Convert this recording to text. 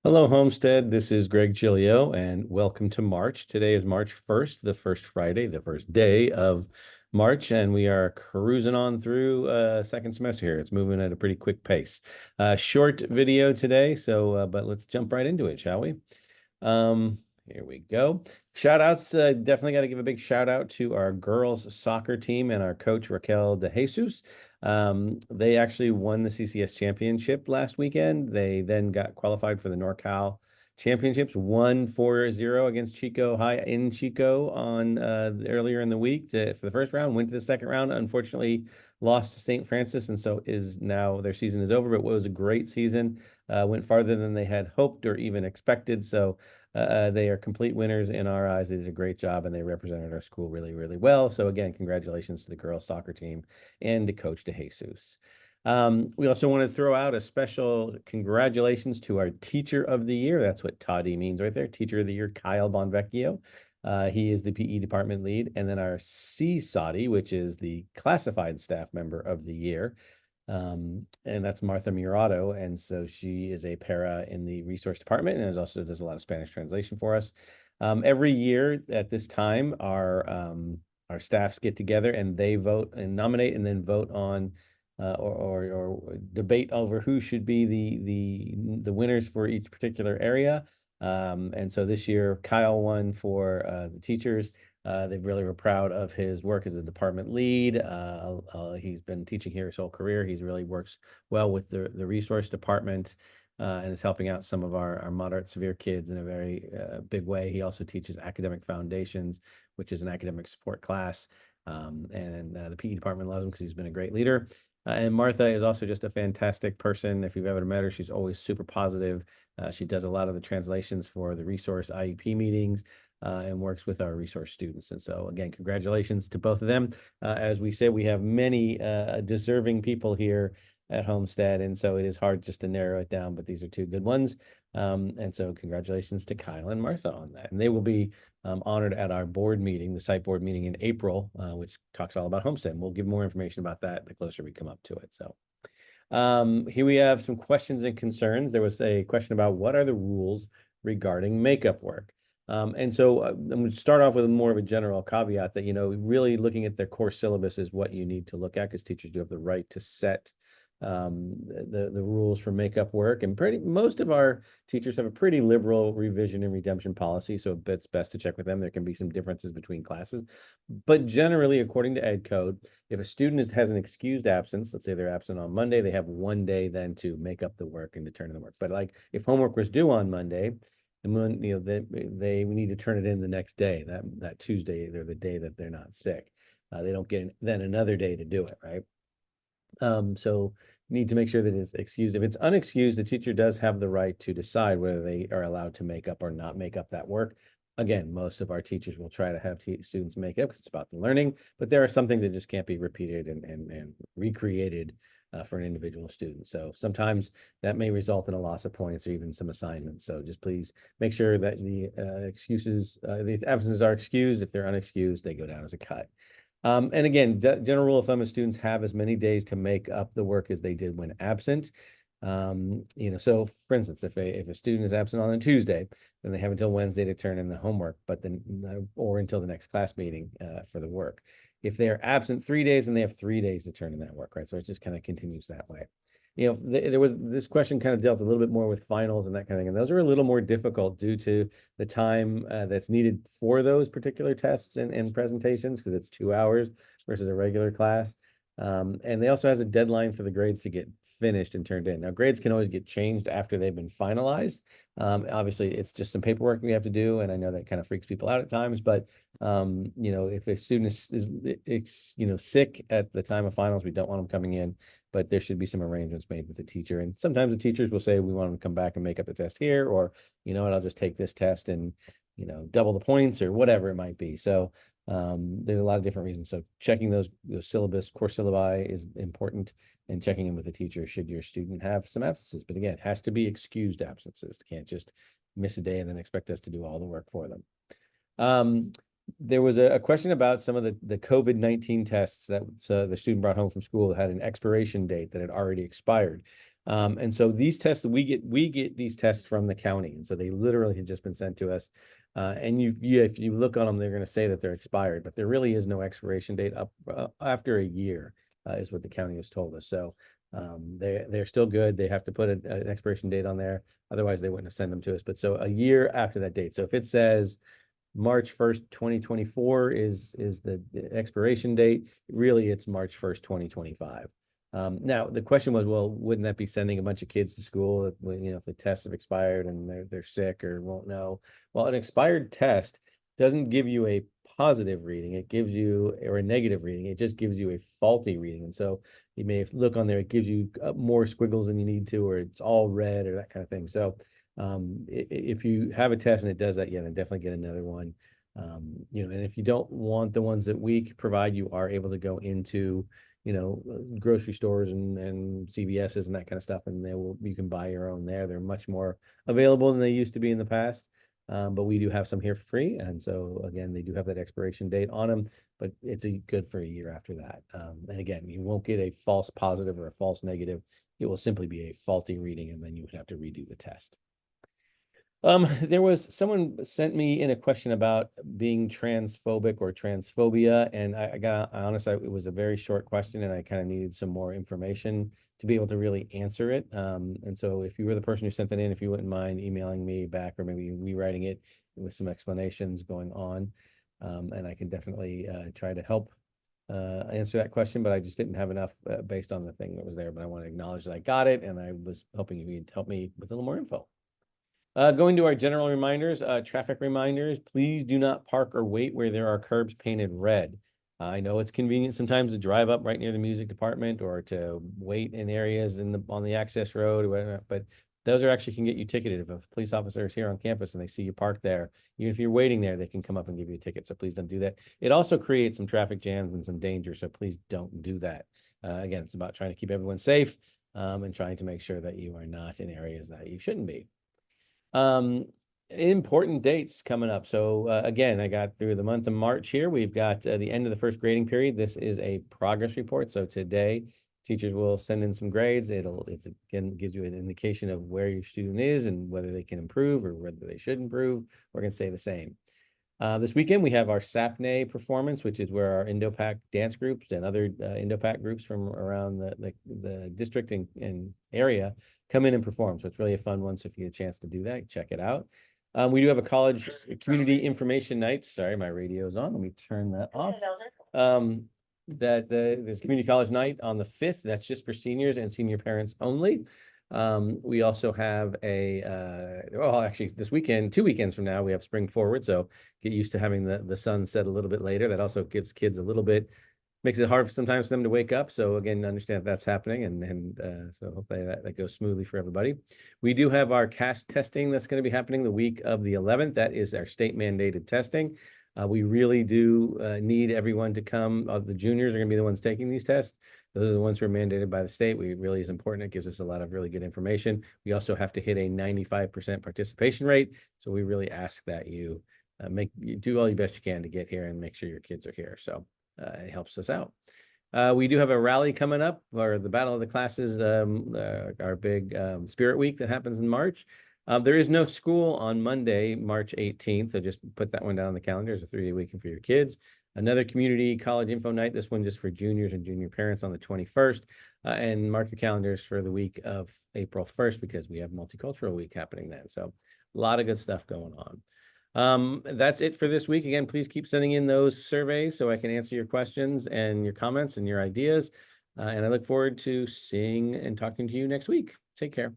Hello, Homestead. This is Greg Giglio, and welcome to March. Today is March 1st, the first Friday, the first day of March, and we are cruising on through second semester here. It's moving at a pretty quick pace. Short video today, but let's jump right into it, shall we? Here we go. Shout outs. Definitely got to give a big shout out to our girls soccer team and our coach Raquel De Jesus. They actually won the CCS championship last weekend. They then got qualified for the NorCal championships, won 4-0 against Chico High in Chico on earlier in the week for the first round, went to the second round, unfortunately lost to St. Francis, and so is now their season is over, but it was a great season. Went farther than they had hoped or even expected. So they are complete winners in our eyes. They did a great job and they represented our school really, really well. So again, congratulations to the girls soccer team and to Coach De Jesus. We also want to throw out a special congratulations to our Teacher of the Year. That's what Toddy means right there. Teacher of the Year, Kyle Bonvecchio. He is the PE department lead. And then our CSOTY, which is the classified staff member of the year. And that's Martha Murato. And so she is a para in the resource department and also does a lot of Spanish translation for us. Every year at this time, our staffs get together and they vote and nominate and then vote on or debate over who should be the winners for each particular area. And so this year, Kyle won for the teachers. They really were proud of his work as a department lead. He's been teaching here his whole career. He really works well with the resource department and is helping out some of our moderate severe kids in a very big way. He also teaches academic foundations, which is an academic support class. And the PE department loves him because he's been a great leader. And Martha is also just a fantastic person. If you've ever met her, she's always super positive. She does a lot of the translations for the resource IEP meetings and works with our resource students. And so again, congratulations to both of them. As we say, we have many deserving people here at Homestead, and so it is hard just to narrow it down, but these are two good ones. And so congratulations to Kyle and Martha on that. And they will be honored at our board meeting, the site board meeting in April, which talks all about Homestead. And we'll give more information about that the closer we come up to it. So here we have some questions and concerns. There was a question about what are the rules regarding makeup work. And so I'm going to start off with more of a general caveat that, really looking at their core syllabus is what you need to look at because teachers do have the right to set the rules for makeup work. And most of our teachers have a pretty liberal revision and redemption policy. So it's best to check with them. There can be some differences between classes. But generally, according to Ed Code, if a student has an excused absence, let's say they're absent on Monday, they have one day then to make up the work and to turn in the work. But like if homework was due on Monday, and when they need to turn it in the next day, that Tuesday or the day that they're not sick, they don't get then another day to do it, right? So need to make sure that it's excused. If it's unexcused, the teacher does have the right to decide whether they are allowed to make up or not make up that work. Again, most of our teachers will try to have students make up because it's about the learning, but there are some things that just can't be repeated and recreated for an individual student. So sometimes that may result in a loss of points or even some assignments. So just please make sure that the absences are excused. If they're unexcused, they go down as a cut. And again, general rule of thumb is students have as many days to make up the work as they did when absent. So for instance, if a student is absent on a Tuesday, then they have until Wednesday to turn in the homework, but then or until the next class meeting for the work. If they are absent 3 days, then they have 3 days to turn in that work, right? So it just kind of continues that way. There was this question kind of dealt a little bit more with finals and that kind of thing, and those are a little more difficult due to the time that's needed for those particular tests and presentations because it's 2 hours versus a regular class. And they also has a deadline for the grades to get finished and turned in. Now, grades can always get changed after they've been finalized. Obviously, it's just some paperwork we have to do, and I know that kind of freaks people out at times, but if a student is sick at the time of finals, we don't want them coming in, but there should be some arrangements made with the teacher. And sometimes the teachers will say, we want them to come back and make up the test here, or, what, I'll just take this test and, double the points or whatever it might be. So there's a lot of different reasons. So checking those syllabus, core syllabi is important, and checking in with the teacher should your student have some absences. But again, it has to be excused absences. They can't just miss a day and then expect us to do all the work for them. There was a question about some of the COVID-19 tests that the student brought home from school that had an expiration date that had already expired. And so these tests, we get these tests from the county. And so they literally have just been sent to us. And if you look on them, they're going to say that they're expired, but there really is no expiration date up after a year, is what the county has told us. So they're still good. They have to put an expiration date on there. Otherwise, they wouldn't have sent them to us. But so a year after that date. So if it says March 1st, 2024 is the expiration date, really it's March 1st, 2025. Now the question was, well, wouldn't that be sending a bunch of kids to school if, if the tests have expired and they're sick or won't know? Well, an expired test doesn't give you a positive reading. It gives you, or a negative reading. It just gives you a faulty reading. And so you may look on there, it gives you more squiggles than you need to, or it's all red or that kind of thing. So if you have a test and it does that, yeah, then definitely get another one. And if you don't want the ones that we provide, you are able to go into, grocery stores and CVS's and that kind of stuff, and you can buy your own there. They're much more available than they used to be in the past. But we do have some here for free. And so again, they do have that expiration date on them, but it's good for a year after that. And again, you won't get a false positive or a false negative. It will simply be a faulty reading, and then you would have to redo the test. There was someone sent me in a question about being transphobic or transphobia, and I got honest, it was a very short question, and I kind of needed some more information to be able to really answer it. And so if you were the person who sent that in, if you wouldn't mind emailing me back or maybe rewriting it with some explanations going on, and I can definitely try to help answer that question, but I just didn't have enough based on the thing that was there. But I want to acknowledge that I got it, and I was hoping you'd help me with a little more info. Going to our general reminders, traffic reminders, please do not park or wait where there are curbs painted red. I know it's convenient sometimes to drive up right near the music department or to wait in areas on the access road or whatever, but those actually can get you ticketed. If a police officer is here on campus and they see you parked there, even if you're waiting there, they can come up and give you a ticket. So please don't do that. It also creates some traffic jams and some danger. So please don't do that. Again, it's about trying to keep everyone safe and trying to make sure that you are not in areas that you shouldn't be. Important dates coming up. So again, I got through the month of March here. We've got the end of the first grading period. This is a progress report. So today, teachers will send in some grades. It's again gives you an indication of where your student is and whether they can improve or whether they should improve. We're going to stay the same. This weekend, we have our SAPNE performance, which is where our Indo-Pac dance groups and other Indo-Pac groups from around the district and area come in and perform. So it's really a fun one. So if you get a chance to do that, check it out. We do have a college community information night. Sorry, my radio is on. Let me turn that off. There's community college night on the 5th. That's just for seniors and senior parents only. We also have actually this weekend, 2 weekends from now, we have spring forward. So get used to having the sun set a little bit later. That also gives kids a little bit, makes it hard sometimes for them to wake up. So again, understand that's happening. And so hopefully that goes smoothly for everybody. We do have our cash testing that's going to be happening the week of the 11th. That is our state mandated testing. We really do need everyone to come. The juniors are going to be the ones taking these tests. Those are the ones who are mandated by the state. It really is important. It gives us a lot of really good information. We also have to hit a 95% participation rate. So we really ask that you do all your best you can to get here and make sure your kids are here. So it helps us out. We do have a rally coming up, or the Battle of the Classes, our big Spirit Week that happens in March. There is no school on Monday, March 18th. So just put that one down on the calendar as a 3-day weekend for your kids. Another community college info night, this one just for juniors and junior parents on the 21st. And mark your calendars for the week of April 1st because we have Multicultural Week happening then. So a lot of good stuff going on. That's it for this week. Again, please keep sending in those surveys so I can answer your questions and your comments and your ideas. And I look forward to seeing and talking to you next week. Take care.